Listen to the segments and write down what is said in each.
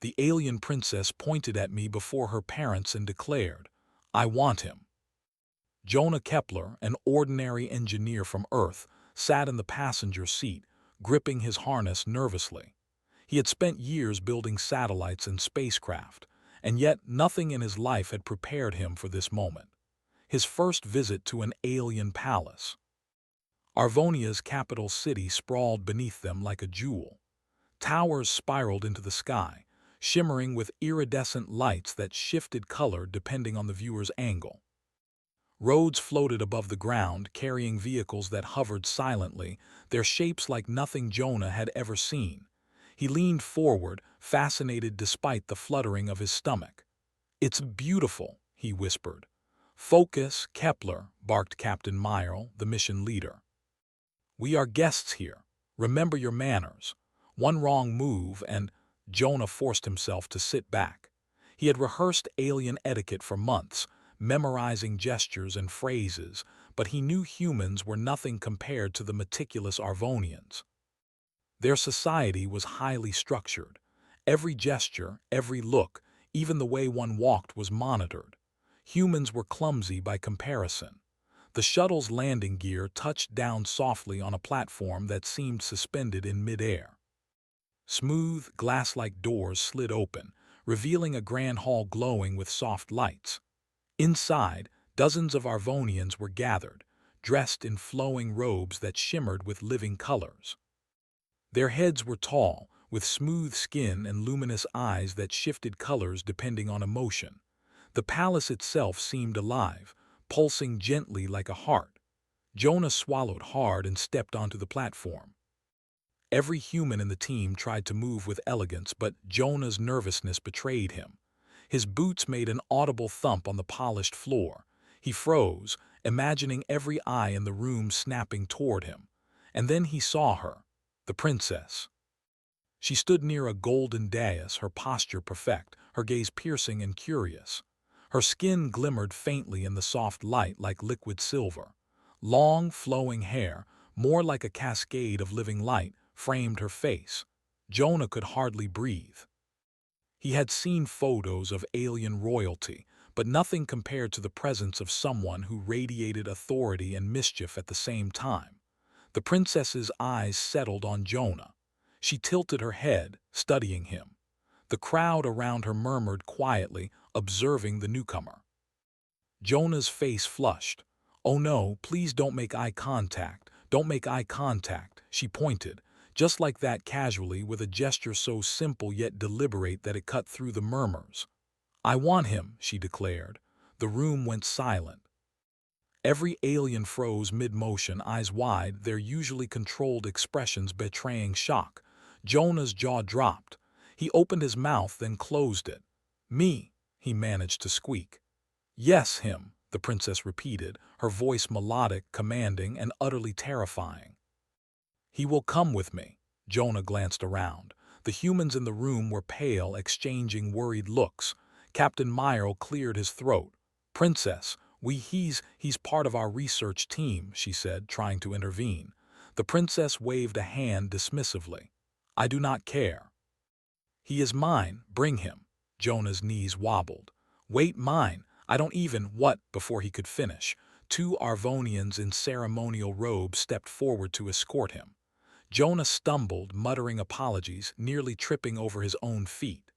The alien princess pointed at me before her parents and declared, "I want him." Jonah Kepler, an ordinary engineer from Earth, sat in the passenger seat, gripping his harness nervously. He had spent years building satellites and spacecraft, and yet nothing in his life had prepared him for this moment. His first visit to an alien palace. Arvonia's capital city sprawled beneath them like a jewel. Towers spiraled into the sky, shimmering with iridescent lights that shifted color depending on the viewer's angle. Roads floated above the ground, carrying vehicles that hovered silently, their shapes like nothing Jonah had ever seen. He leaned forward, fascinated despite the fluttering of his stomach. "It's beautiful," he whispered. "Focus, Kepler," barked Captain Myrle, the mission leader. "We are guests here. Remember your manners. One wrong move and—" Jonah forced himself to sit back. He had rehearsed alien etiquette for months, memorizing gestures and phrases, but he knew humans were nothing compared to the meticulous Arvonians. Their society was highly structured. Every gesture, every look, even the way one walked was monitored. Humans were clumsy by comparison. The shuttle's landing gear touched down softly on a platform that seemed suspended in midair. Smooth, glass-like doors slid open, revealing a grand hall glowing with soft lights. Inside, dozens of Arvonians were gathered, dressed in flowing robes that shimmered with living colors. Their heads were tall, with smooth skin and luminous eyes that shifted colors depending on emotion. The palace itself seemed alive, pulsing gently like a heart. Jonah swallowed hard and stepped onto the platform. Every human in the team tried to move with elegance, but Jonah's nervousness betrayed him. His boots made an audible thump on the polished floor. He froze, imagining every eye in the room snapping toward him. And then he saw her, the princess. She stood near a golden dais, her posture perfect, her gaze piercing and curious. Her skin glimmered faintly in the soft light like liquid silver. Long, flowing hair, more like a cascade of living light, framed her face. Jonah could hardly breathe. He had seen photos of alien royalty, but nothing compared to the presence of someone who radiated authority and mischief at the same time. The princess's eyes settled on Jonah. She tilted her head, studying him. The crowd around her murmured quietly, observing the newcomer. Jonah's face flushed. "Oh no, please don't make eye contact. Don't make eye contact," she pointed, just like that, casually, with a gesture so simple yet deliberate that it cut through the murmurs. "I want him," she declared. The room went silent. Every alien froze mid-motion, eyes wide, their usually controlled expressions betraying shock. Jonah's jaw dropped. He opened his mouth, then closed it. "Me," he managed to squeak. "Yes, him," the princess repeated, her voice melodic, commanding, and utterly terrifying. "He will come with me." Jonah glanced around. The humans in the room were pale, exchanging worried looks. Captain Myrle cleared his throat. "Princess, he's part of our research team," she said, trying to intervene. The princess waved a hand dismissively. "I do not care." "He is mine, bring him." Jonah's knees wobbled. "Wait, mine, I don't even—" Before he could finish, two Arvonians in ceremonial robes stepped forward to escort him. Jonah stumbled, muttering apologies, nearly tripping over his own feet.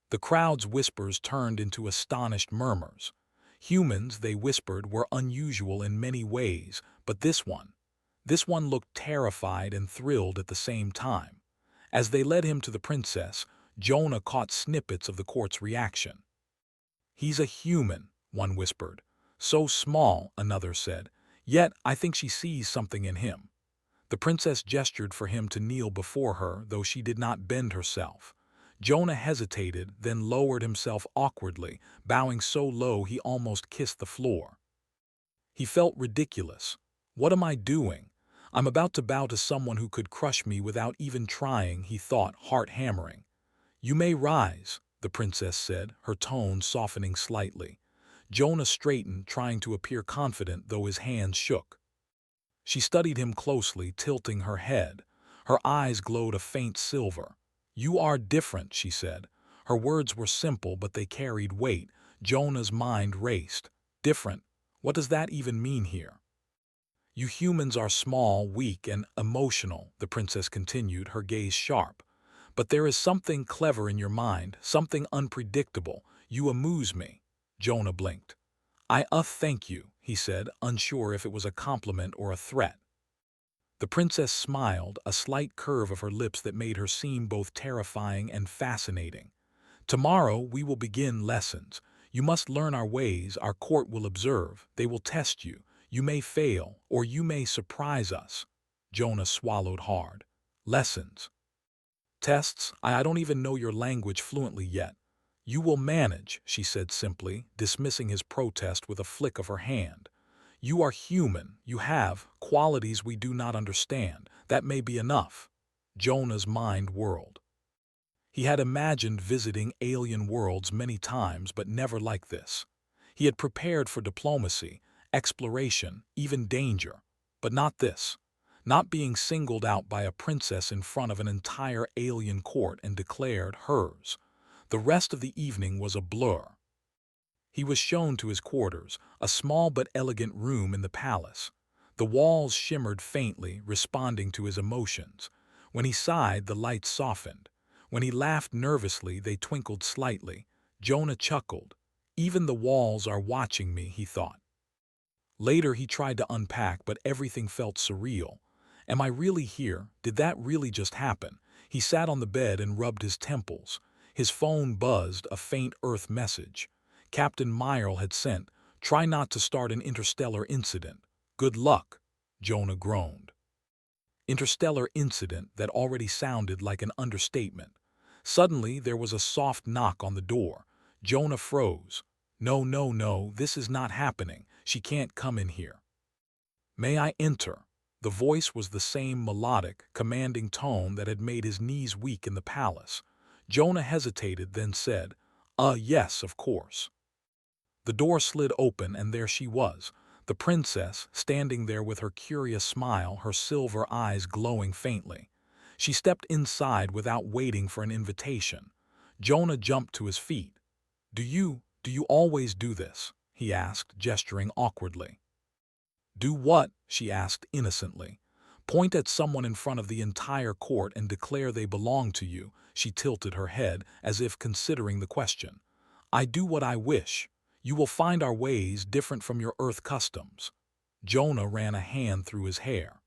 The crowd's whispers turned into astonished murmurs. Humans, they whispered, were unusual in many ways, but this one looked terrified and thrilled at the same time. As they led him to the princess, Jonah caught snippets of the court's reaction. "He's a human," one whispered. "So small," another said. "Yet I think she sees something in him." The princess gestured for him to kneel before her, though she did not bend herself. Jonah hesitated, then lowered himself awkwardly, bowing so low he almost kissed the floor. He felt ridiculous. "What am I doing? I'm about to bow to someone who could crush me without even trying," he thought, heart hammering. "You may rise," the princess said, her tone softening slightly. Jonah straightened, trying to appear confident, though his hands shook. She studied him closely, tilting her head. Her eyes glowed a faint silver. "You are different," she said. Her words were simple, but they carried weight. Jonah's mind raced. Different? What does that even mean here? You humans are small, weak, and emotional, the princess continued, her gaze sharp. But there is something clever in your mind, something unpredictable. You amuse me. Jonah blinked. Thank you, he said, unsure if it was a compliment or a threat. The princess smiled, a slight curve of her lips that made her seem both terrifying and fascinating. Tomorrow we will begin lessons. You must learn our ways, our court will observe, they will test you. You may fail, or you may surprise us. Jonah swallowed hard. Lessons. Tests? I don't even know your language fluently yet. You will manage, she said simply, dismissing his protest with a flick of her hand. You are human. You have qualities we do not understand. That may be enough. Jonah's mind whirled. He had imagined visiting alien worlds many times, but never like this. He had prepared for diplomacy, exploration, even danger. But not this. Not being singled out by a princess in front of an entire alien court and declared hers. The rest of the evening was a blur. He was shown to his quarters, a small but elegant room in the palace. The walls shimmered faintly, responding to his emotions. When he sighed, the lights softened. When he laughed nervously, they twinkled slightly. Jonah chuckled. Even the walls are watching me, he thought. Later he tried to unpack, but everything felt surreal. Am I really here? Did that really just happen? He sat on the bed and rubbed his temples. His phone buzzed, a faint Earth message. Captain Myrle had sent, "Try not to start an interstellar incident." Good luck, Jonah groaned. Interstellar incident, that already sounded like an understatement. Suddenly there was a soft knock on the door. Jonah froze. No, no, no, this is not happening. She can't come in here. May I enter? The voice was the same melodic, commanding tone that had made his knees weak in the palace. Jonah hesitated, then said, Yes, of course." The door slid open, and there she was, the princess, standing there with her curious smile, her silver eyes glowing faintly. She stepped inside without waiting for an invitation. Jonah jumped to his feet. Do you always do this?" he asked, gesturing awkwardly. Do what? She asked innocently. Point at someone in front of the entire court and declare they belong to you. She tilted her head, as if considering the question. I do what I wish. You will find our ways different from your earth customs. Jonah ran a hand through his hair.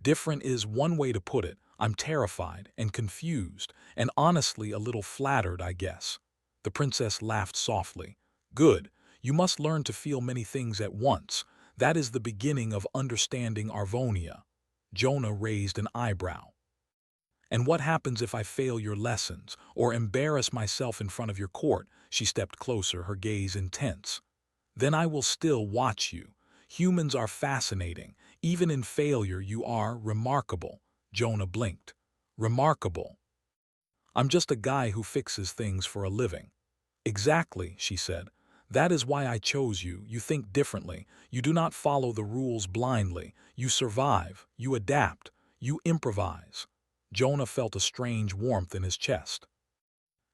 Different is one way to put it. I'm terrified and confused and honestly a little flattered, I guess. The princess laughed softly. Good. You must learn to feel many things at once. That is the beginning of understanding Arvonia. Jonah raised an eyebrow. And what happens if I fail your lessons or embarrass myself in front of your court? She stepped closer, her gaze intense. Then I will still watch you. Humans are fascinating. Even in failure, you are remarkable. Jonah blinked. Remarkable. I'm just a guy who fixes things for a living. Exactly, she said. That is why I chose you. You think differently. You do not follow the rules blindly. You survive. You adapt. You improvise. Jonah felt a strange warmth in his chest.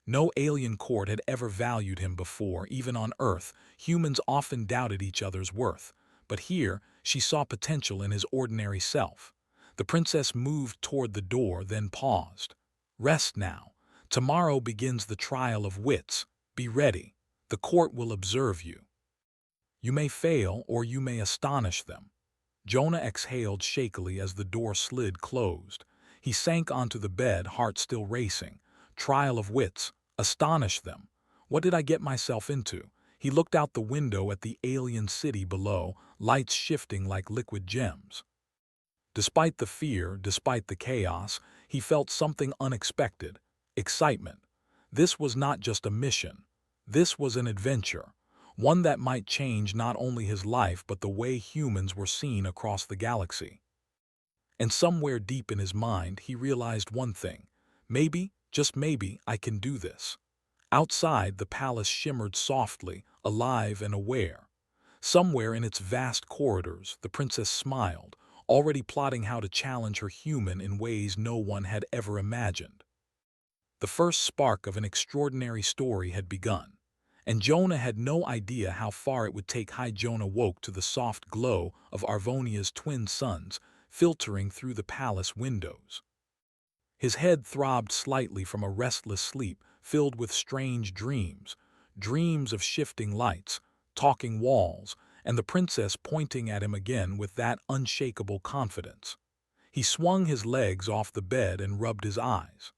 No alien court had ever valued him before. Even on Earth, humans often doubted each other's worth. But here, she saw potential in his ordinary self. The princess moved toward the door, then paused. Rest now. Tomorrow begins the trial of wits. Be ready. The court will observe you. You may fail, or you may astonish them. Jonah exhaled shakily as the door slid closed. He sank onto the bed, heart still racing. Trial of wits. Astonish them. What did I get myself into? He looked out the window at the alien city below, lights shifting like liquid gems. Despite the fear, despite the chaos, he felt something unexpected. Excitement. This was not just a mission. This was an adventure. One that might change not only his life but the way humans were seen across the galaxy. And somewhere deep in his mind, he realized one thing. Maybe, just maybe, I can do this. Outside, the palace shimmered softly, alive and aware. Somewhere in its vast corridors, the princess smiled, already plotting how to challenge her human in ways no one had ever imagined. The first spark of an extraordinary story had begun, and Jonah had no idea how far it would take. Jonah woke to the soft glow of Arvonia's twin suns filtering through the palace windows. His head throbbed slightly from a restless sleep filled with strange dreams, dreams of shifting lights, talking walls, and the princess pointing at him again with that unshakable confidence. He swung his legs off the bed and rubbed his eyes.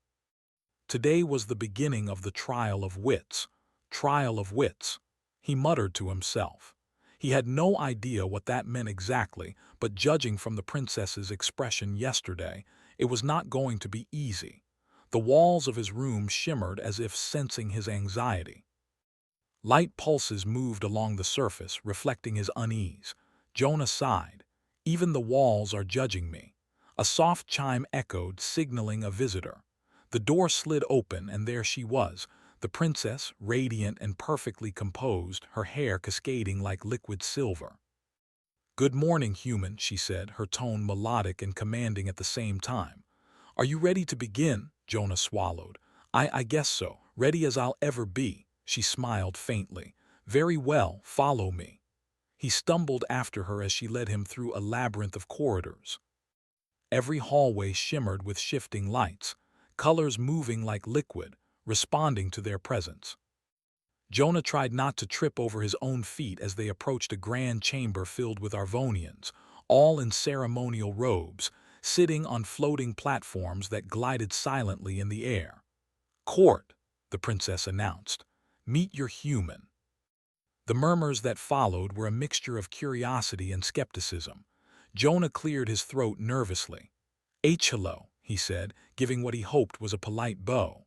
Today was the beginning of the trial of wits. Trial of wits, he muttered to himself. He had no idea what that meant exactly, but judging from the princess's expression yesterday, it was not going to be easy. The walls of his room shimmered as if sensing his anxiety. Light pulses moved along the surface, reflecting his unease. Jonah sighed. Even the walls are judging me. A soft chime echoed, signaling a visitor. The door slid open, and there she was, the princess, radiant and perfectly composed, her hair cascading like liquid silver. "Good morning, human," she said, her tone melodic and commanding at the same time. "Are you ready to begin?" Jonah swallowed. I guess so. Ready as I'll ever be." She smiled faintly. "Very well, follow me." He stumbled after her as she led him through a labyrinth of corridors. Every hallway shimmered with shifting lights, colors moving like liquid, responding to their presence. Jonah tried not to trip over his own feet as they approached a grand chamber filled with Arvonians, all in ceremonial robes, sitting on floating platforms that glided silently in the air. "Court," the princess announced. "Meet your human." The murmurs that followed were a mixture of curiosity and skepticism. Jonah cleared his throat nervously. "Hello," he said, giving what he hoped was a polite bow.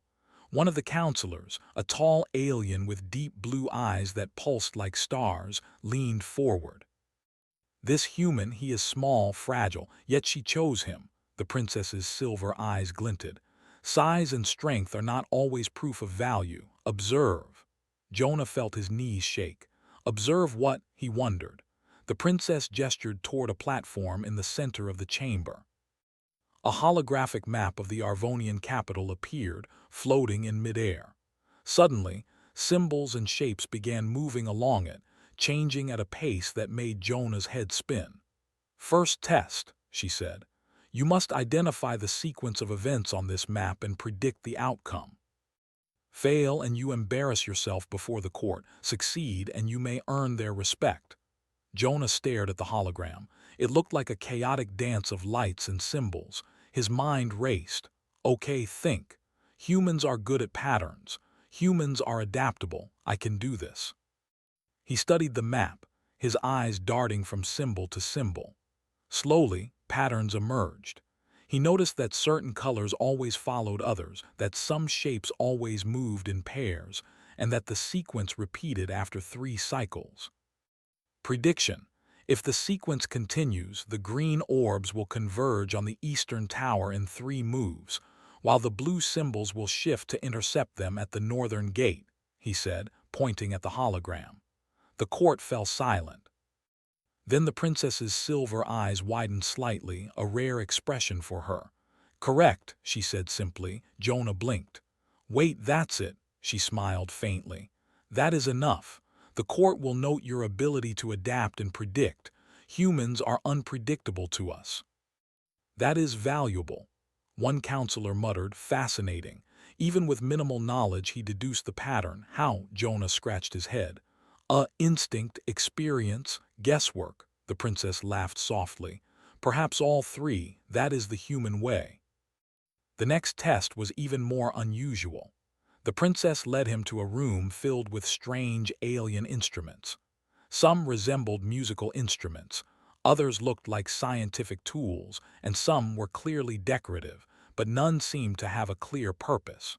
One of the counselors, a tall alien with deep blue eyes that pulsed like stars, leaned forward. "This human, he is small, fragile, yet she chose him." The princess's silver eyes glinted. "Size and strength are not always proof of value. Observe." Jonah felt his knees shake. Observe what? He wondered. The princess gestured toward a platform in the center of the chamber. A holographic map of the Arvonian capital appeared, floating in midair. Suddenly, symbols and shapes began moving along it, changing at a pace that made Jonah's head spin. "First test," she said. "You must identify the sequence of events on this map and predict the outcome. Fail and you embarrass yourself before the court. Succeed and you may earn their respect." Jonah stared at the hologram. It looked like a chaotic dance of lights and symbols. His mind raced. "Okay, think. Humans are good at patterns. Humans are adaptable. I can do this." He studied the map, his eyes darting from symbol to symbol. Slowly, patterns emerged. He noticed that certain colors always followed others, that some shapes always moved in pairs, and that the sequence repeated after 3 cycles. Prediction: if the sequence continues, the green orbs will converge on the eastern tower in 3 moves, while the blue symbols will shift to intercept them at the northern gate, he said, pointing at the hologram. The court fell silent. Then the princess's silver eyes widened slightly, a rare expression for her. "Correct," she said simply. Jonah blinked. "Wait, that's it," she smiled faintly. "That is enough. The court will note your ability to adapt and predict. Humans are unpredictable to us." "That is valuable," one counselor muttered. "Fascinating. Even with minimal knowledge he deduced the pattern." "How?" Jonah scratched his head. Instinct, experience, guesswork," the princess laughed softly. "Perhaps all 3, that is the human way." The next test was even more unusual. The princess led him to a room filled with strange alien instruments. Some resembled musical instruments, others looked like scientific tools, and some were clearly decorative, but none seemed to have a clear purpose.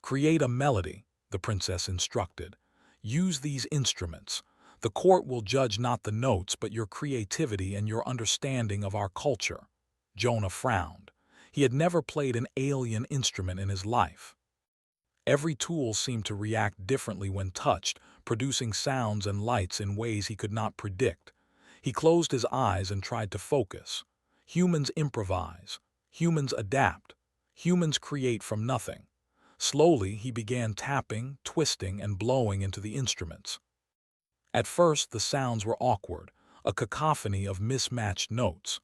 "Create a melody," the princess instructed. "Use these instruments. The court will judge not the notes but your creativity and your understanding of our culture." Jonah frowned. He had never played an alien instrument in his life. Every tool seemed to react differently when touched, producing sounds and lights in ways he could not predict. He closed his eyes and tried to focus. Humans improvise. Humans adapt. Humans create from nothing. Slowly, he began tapping, twisting, and blowing into the instruments. At first, the sounds were awkward, a cacophony of mismatched notes.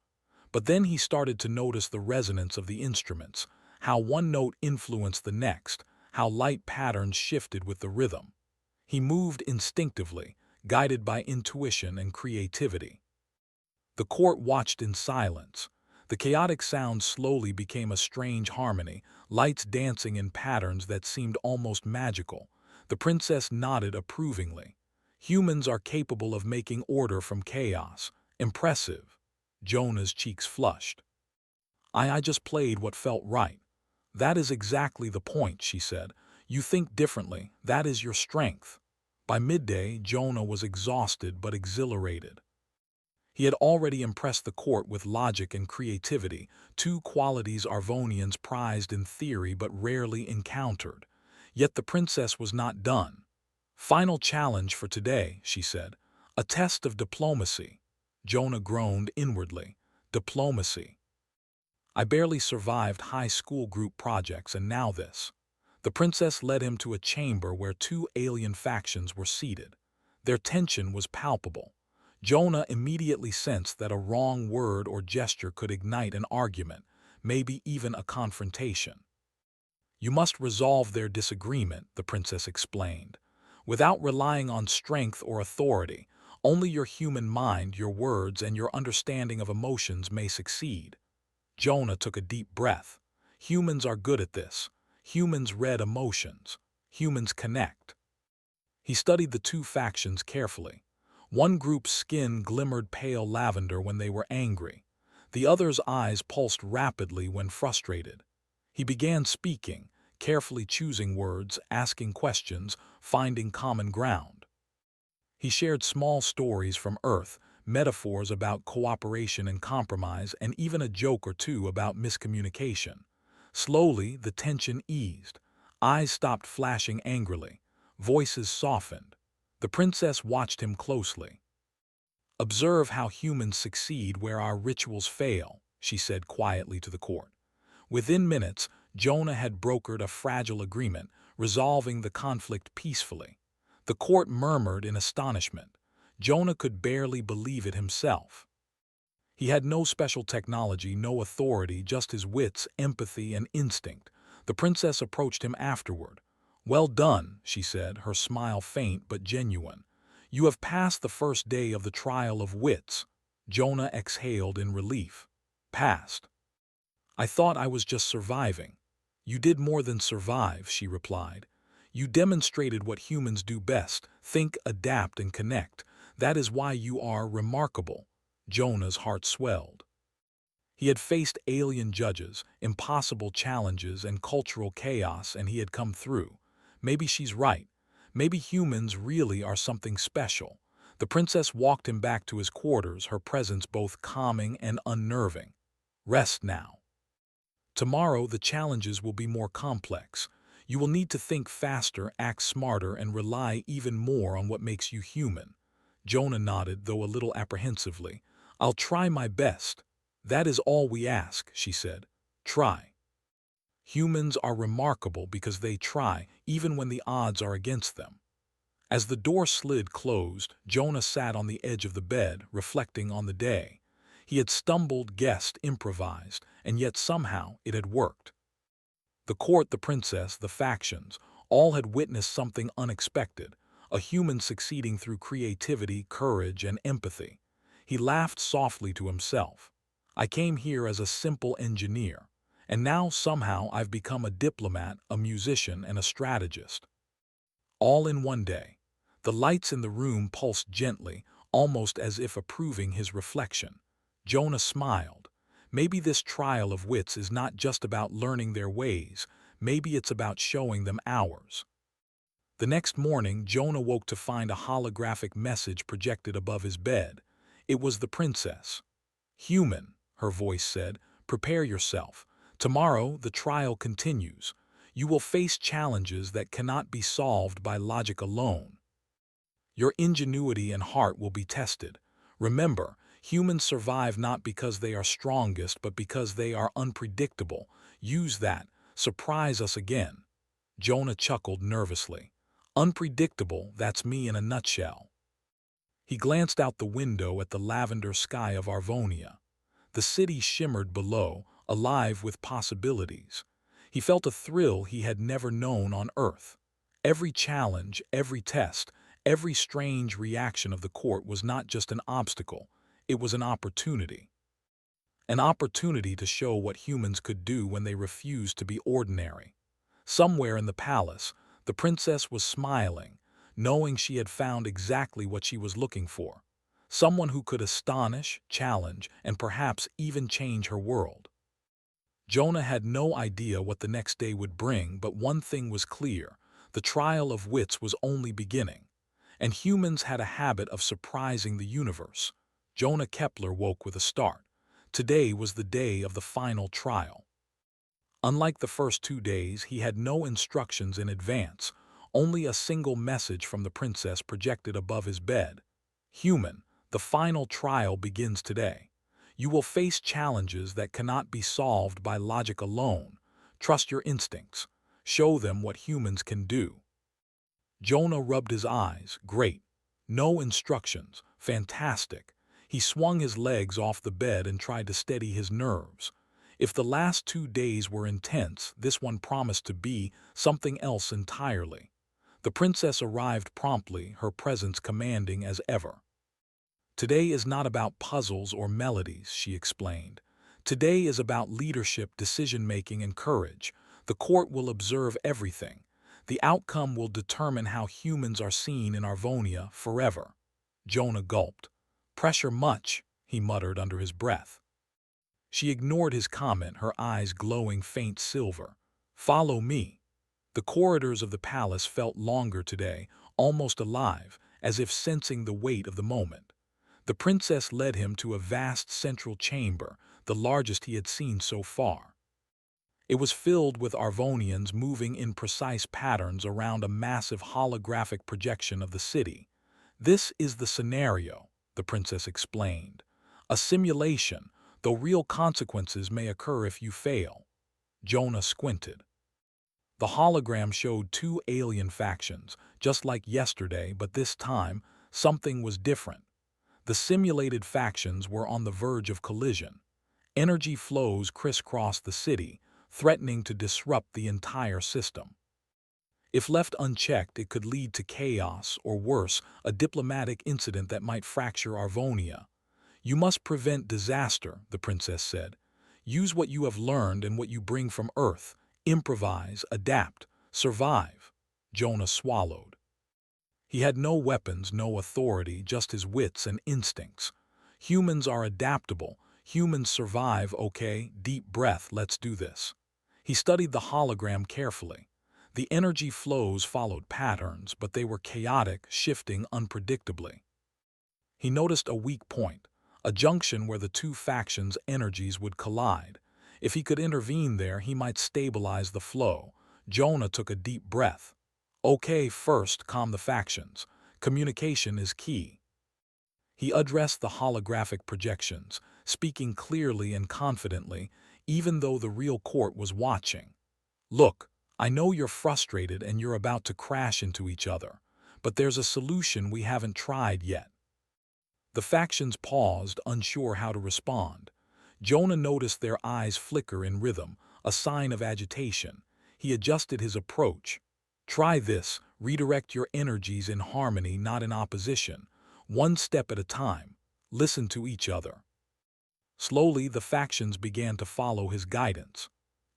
But then he started to notice the resonance of the instruments, how one note influenced the next, how light patterns shifted with the rhythm. He moved instinctively, guided by intuition and creativity. The court watched in silence. The chaotic sound slowly became a strange harmony, lights dancing in patterns that seemed almost magical. The princess nodded approvingly. Humans are capable of making order from chaos. Impressive. Jonah's cheeks flushed. I just played what felt right. That is exactly the point, she said. You think differently. That is your strength. By midday, Jonah was exhausted but exhilarated. He had already impressed the court with logic and creativity, two qualities Arvonians prized in theory but rarely encountered. Yet the princess was not done. Final challenge for today, she said. A test of diplomacy. Jonah groaned inwardly. Diplomacy. I barely survived high school group projects, and now this. The princess led him to a chamber where two alien factions were seated. Their tension was palpable. Jonah immediately sensed that a wrong word or gesture could ignite an argument, maybe even a confrontation. You must resolve their disagreement, the princess explained, without relying on strength or authority. Only your human mind, your words, and your understanding of emotions may succeed. Jonah took a deep breath. Humans are good at this. Humans read emotions. Humans connect. He studied the two factions carefully. One group's skin glimmered pale lavender when they were angry. The other's eyes pulsed rapidly when frustrated. He began speaking, carefully choosing words, asking questions, finding common ground. He shared small stories from Earth, metaphors about cooperation and compromise, and even a joke or two about miscommunication. Slowly, the tension eased. Eyes stopped flashing angrily. Voices softened. The princess watched him closely. Observe how humans succeed where our rituals fail, she said quietly to the court. Within minutes, Jonah had brokered a fragile agreement, resolving the conflict peacefully. The court murmured in astonishment. Jonah could barely believe it himself. He had no special technology, no authority, just his wits, empathy, and instinct. The princess approached him afterward. Well done, she said, her smile faint but genuine. You have passed the first day of the trial of wits. Jonah exhaled in relief. Passed. I thought I was just surviving. You did more than survive, she replied. You demonstrated what humans do best: think, adapt, and connect. That is why you are remarkable. Jonah's heart swelled. He had faced alien judges, impossible challenges, and cultural chaos, and he had come through. Maybe she's right. Maybe humans really are something special. The princess walked him back to his quarters, her presence both calming and unnerving. Rest now. Tomorrow the challenges will be more complex. You will need to think faster, act smarter, and rely even more on what makes you human. Jonah nodded, though a little apprehensively. I'll try my best. That is all we ask, she said. Try. Humans are remarkable because they try, even when the odds are against them. As the door slid closed, Jonah sat on the edge of the bed, reflecting on the day. He had stumbled, guessed, improvised, and yet somehow it had worked. The court, the princess, the factions, all had witnessed something unexpected, a human succeeding through creativity, courage, and empathy. He laughed softly to himself. I came here as a simple engineer, and now somehow I've become a diplomat, a musician, and a strategist. All in one day. The lights in the room pulsed gently, almost as if approving his reflection. Jonah smiled. Maybe this trial of wits is not just about learning their ways. Maybe it's about showing them ours. The next morning, Jonah woke to find a holographic message projected above his bed. It was the princess. Human, her voice said, prepare yourself. Tomorrow, the trial continues. You will face challenges that cannot be solved by logic alone. Your ingenuity and heart will be tested. Remember, humans survive not because they are strongest, but because they are unpredictable. Use that. Surprise us again. Jonah chuckled nervously. Unpredictable, that's me in a nutshell. He glanced out the window at the lavender sky of Arvonia. The city shimmered below, alive with possibilities. He felt a thrill he had never known on Earth. Every challenge, every test, every strange reaction of the court was not just an obstacle, it was an opportunity. An opportunity to show what humans could do when they refused to be ordinary. Somewhere in the palace, the princess was smiling, knowing she had found exactly what she was looking for. Someone who could astonish, challenge, and perhaps even change her world. Jonah had no idea what the next day would bring, but one thing was clear: the trial of wits was only beginning. And humans had a habit of surprising the universe. Jonah Kepler woke with a start. Today was the day of the final trial. Unlike the first 2 days, he had no instructions in advance, only a single message from the princess projected above his bed. Human, the final trial begins today. You will face challenges that cannot be solved by logic alone. Trust your instincts. Show them what humans can do. Jonah rubbed his eyes. Great. No instructions. Fantastic. He swung his legs off the bed and tried to steady his nerves. If the last 2 days were intense, this one promised to be something else entirely. The princess arrived promptly, her presence commanding as ever. Today is not about puzzles or melodies, she explained. Today is about leadership, decision-making, and courage. The court will observe everything. The outcome will determine how humans are seen in Arvonia forever. Jonah gulped. Pressure much, he muttered under his breath. She ignored his comment, her eyes glowing faint silver. Follow me. The corridors of the palace felt longer today, almost alive, as if sensing the weight of the moment. The princess led him to a vast central chamber, the largest he had seen so far. It was filled with Arvonians moving in precise patterns around a massive holographic projection of the city. This is the scenario, the princess explained. A simulation, though real consequences may occur if you fail. Jonah squinted. The hologram showed two alien factions, just like yesterday, but this time, something was different. The simulated factions were on the verge of collision. Energy flows crisscrossed the city, threatening to disrupt the entire system. If left unchecked, it could lead to chaos, or worse, a diplomatic incident that might fracture Arvonia. You must prevent disaster, the princess said. Use what you have learned and what you bring from Earth. Improvise, adapt, survive. Jonah swallowed. He had no weapons, no authority, just his wits and instincts. Humans are adaptable. Humans survive, okay? Deep breath, let's do this. He studied the hologram carefully. The energy flows followed patterns, but they were chaotic, shifting unpredictably. He noticed a weak point, a junction where the two factions' energies would collide. If he could intervene there, he might stabilize the flow. Jonah took a deep breath. Okay, first, calm the factions. Communication is key. He addressed the holographic projections, speaking clearly and confidently, even though the real court was watching. Look, I know you're frustrated and you're about to crash into each other, but there's a solution we haven't tried yet. The factions paused, unsure how to respond. Jonah noticed their eyes flicker in rhythm, a sign of agitation. He adjusted his approach. Try this, redirect your energies in harmony, not in opposition. One step at a time. Listen to each other. Slowly, the factions began to follow his guidance.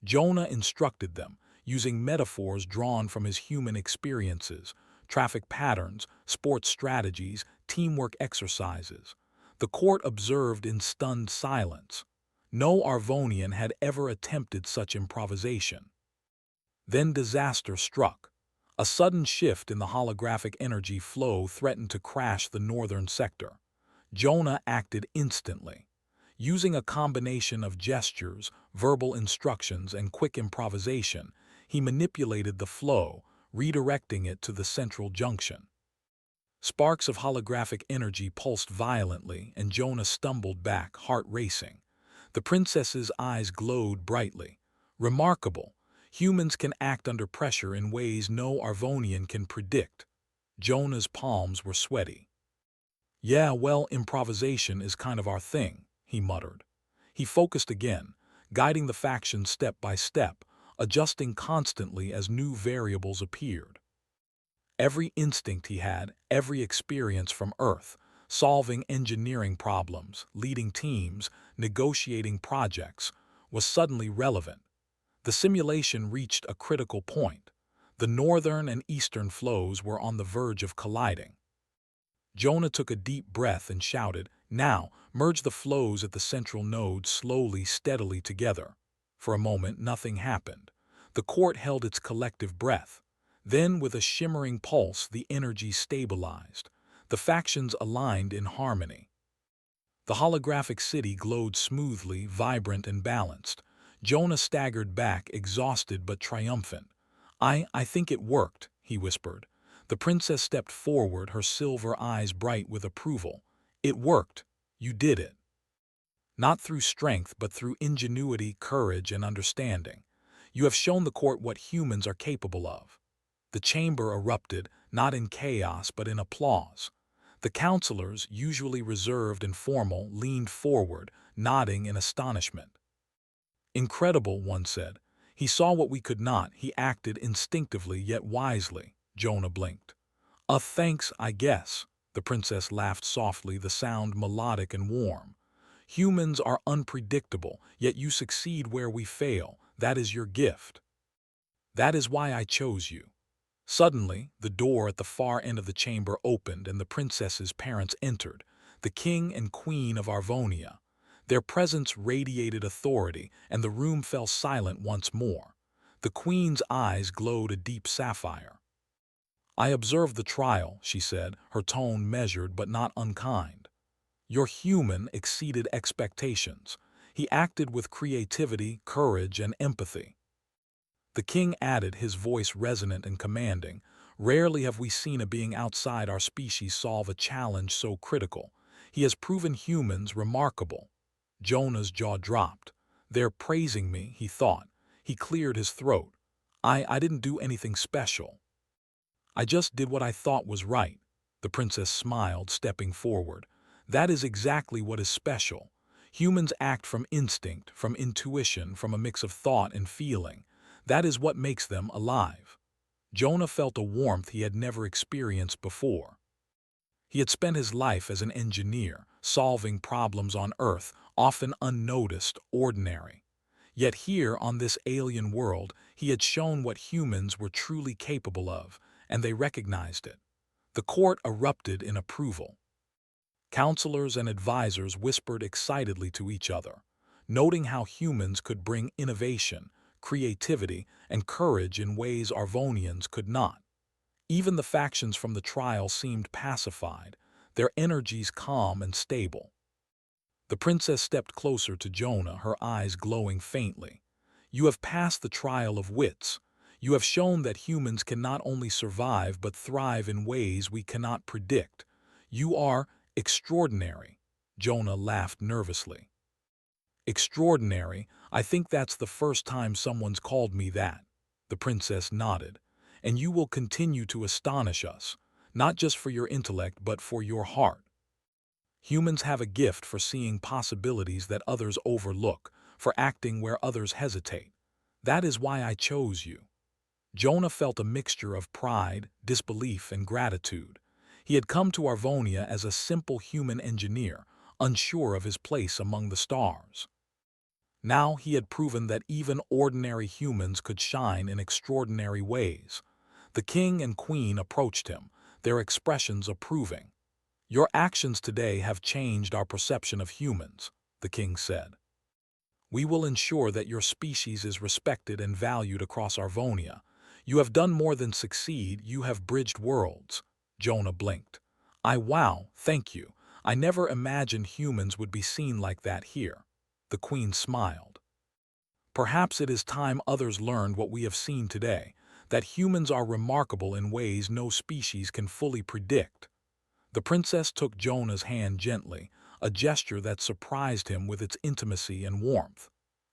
Jonah instructed them, using metaphors drawn from his human experiences, traffic patterns, sports strategies, teamwork exercises. The court observed in stunned silence. No Arvonian had ever attempted such improvisation. Then disaster struck. A sudden shift in the holographic energy flow threatened to crash the northern sector. Jonah acted instantly. Using a combination of gestures, verbal instructions, and quick improvisation, he manipulated the flow, redirecting it to the central junction. Sparks of holographic energy pulsed violently, and Jonah stumbled back, heart racing. The princess's eyes glowed brightly. Remarkable! Humans can act under pressure in ways no Arvonian can predict. Jonah's palms were sweaty. Yeah, well, improvisation is kind of our thing, he muttered. He focused again, guiding the faction step by step, adjusting constantly as new variables appeared. Every instinct he had, every experience from Earth, solving engineering problems, leading teams, negotiating projects, was suddenly relevant. The simulation reached a critical point. The northern and eastern flows were on the verge of colliding. Jonah took a deep breath and shouted, "Now, merge the flows at the central node slowly, steadily together." For a moment, nothing happened. The court held its collective breath. Then, with a shimmering pulse, the energy stabilized. The factions aligned in harmony. The holographic city glowed smoothly, vibrant and balanced. Jonah staggered back, exhausted but triumphant. I think it worked," he whispered. The princess stepped forward, her silver eyes bright with approval. "It worked. You did it. Not through strength, but through ingenuity, courage, and understanding. You have shown the court what humans are capable of." The chamber erupted, not in chaos but in applause. The counselors, usually reserved and formal, leaned forward, nodding in astonishment. "Incredible," one said. "He saw what we could not. He acted instinctively yet wisely." Jonah blinked. Thanks, I guess." The princess laughed softly, the sound melodic and warm. "Humans are unpredictable, yet you succeed where we fail. That is your gift. That is why I chose you." Suddenly, the door at the far end of the chamber opened and the princess's parents entered, the king and queen of Arvonia. Their presence radiated authority, and the room fell silent once more. The queen's eyes glowed a deep sapphire. "I observed the trial," she said, her tone measured but not unkind. "Your human exceeded expectations. He acted with creativity, courage, and empathy." The king added, his voice resonant and commanding, "Rarely have we seen a being outside our species solve a challenge so critical. He has proven humans remarkable." Jonah's jaw dropped. "They're praising me," he thought. He cleared his throat. I didn't do anything special. I just did what I thought was right." The princess smiled, stepping forward. "That is exactly what is special. Humans act from instinct, from intuition, from a mix of thought and feeling. That is what makes them alive." Jonah felt a warmth he had never experienced before. He had spent his life as an engineer, solving problems on Earth, often unnoticed, ordinary. Yet here, on this alien world, he had shown what humans were truly capable of, and they recognized it. The court erupted in approval. Counselors and advisors whispered excitedly to each other, noting how humans could bring innovation, creativity, and courage in ways Arvonians could not. Even the factions from the trial seemed pacified, their energies calm and stable. The princess stepped closer to Jonah, her eyes glowing faintly. "You have passed the trial of wits. You have shown that humans can not only survive but thrive in ways we cannot predict. You are extraordinary." Jonah laughed nervously. "Extraordinary? I think that's the first time someone's called me that." The princess nodded. "And you will continue to astonish us, not just for your intellect but for your heart. Humans have a gift for seeing possibilities that others overlook, for acting where others hesitate. That is why I chose you." Jonah felt a mixture of pride, disbelief, and gratitude. He had come to Arvonia as a simple human engineer, unsure of his place among the stars. Now he had proven that even ordinary humans could shine in extraordinary ways. The king and queen approached him, their expressions approving. "Your actions today have changed our perception of humans," the king said. "We will ensure that your species is respected and valued across Arvonia. You have done more than succeed, you have bridged worlds." Jonah blinked. Wow, thank you. I never imagined humans would be seen like that here." The queen smiled. "Perhaps it is time others learned what we have seen today, that humans are remarkable in ways no species can fully predict." The princess took Jonah's hand gently, a gesture that surprised him with its intimacy and warmth.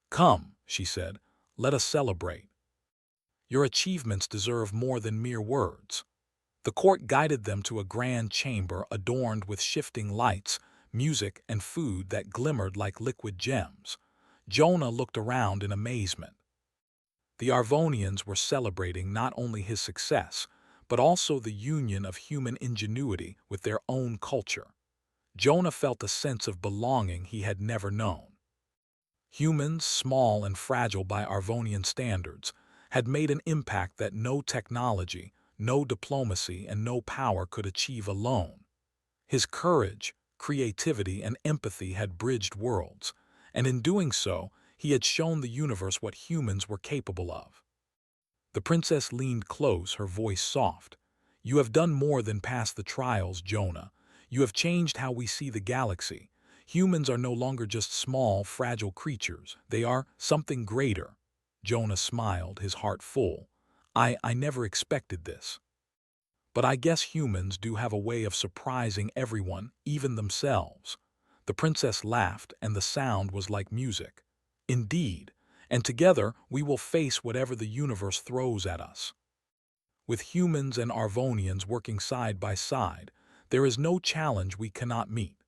"Come," she said, "let us celebrate." Your achievements deserve more than mere words. The court guided them to a grand chamber adorned with shifting lights, music, and food that glimmered like liquid gems. Jonah looked around in amazement. The Arvonians were celebrating not only his success, but also the union of human ingenuity with their own culture. Jonah felt a sense of belonging he had never known. Humans, small and fragile by Arvonian standards, had made an impact that no technology, no diplomacy, and no power could achieve alone. His courage, creativity, and empathy had bridged worlds, and in doing so, he had shown the universe what humans were capable of. The princess leaned close, her voice soft. "You have done more than pass the trials, Jonah. You have changed how we see the galaxy. Humans are no longer just small, fragile creatures. They are something greater." Jonah smiled, his heart full. I never expected this. But I guess humans do have a way of surprising everyone, even themselves." The princess laughed, and the sound was like music. "Indeed, and together we will face whatever the universe throws at us." With humans and Arvonians working side by side, there is no challenge we cannot meet.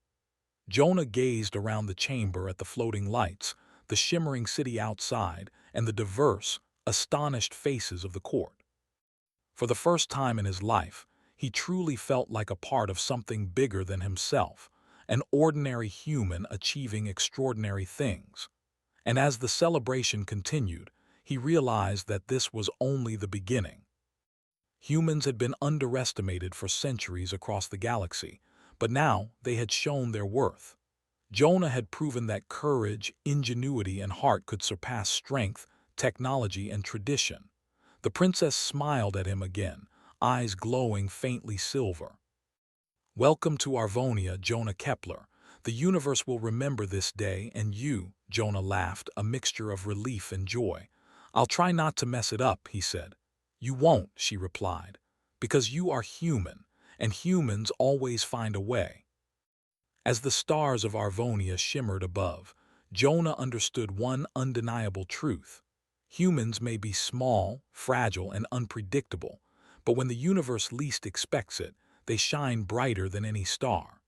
Jonah gazed around the chamber at the floating lights, the shimmering city outside, and the diverse, astonished faces of the court. For the first time in his life, he truly felt like a part of something bigger than himself, an ordinary human achieving extraordinary things. And as the celebration continued, he realized that this was only the beginning. Humans had been underestimated for centuries across the galaxy, but now they had shown their worth. Jonah had proven that courage, ingenuity, and heart could surpass strength, technology, and tradition. The princess smiled at him again, eyes glowing faintly silver. "Welcome to Arvonia, Jonah Kepler. The universe will remember this day, and you," Jonah laughed, a mixture of relief and joy. "I'll try not to mess it up," he said. "You won't," she replied, "because you are human, and humans always find a way." As the stars of Arvonia shimmered above, Jonah understood one undeniable truth. Humans may be small, fragile, and unpredictable, but when the universe least expects it, they shine brighter than any star.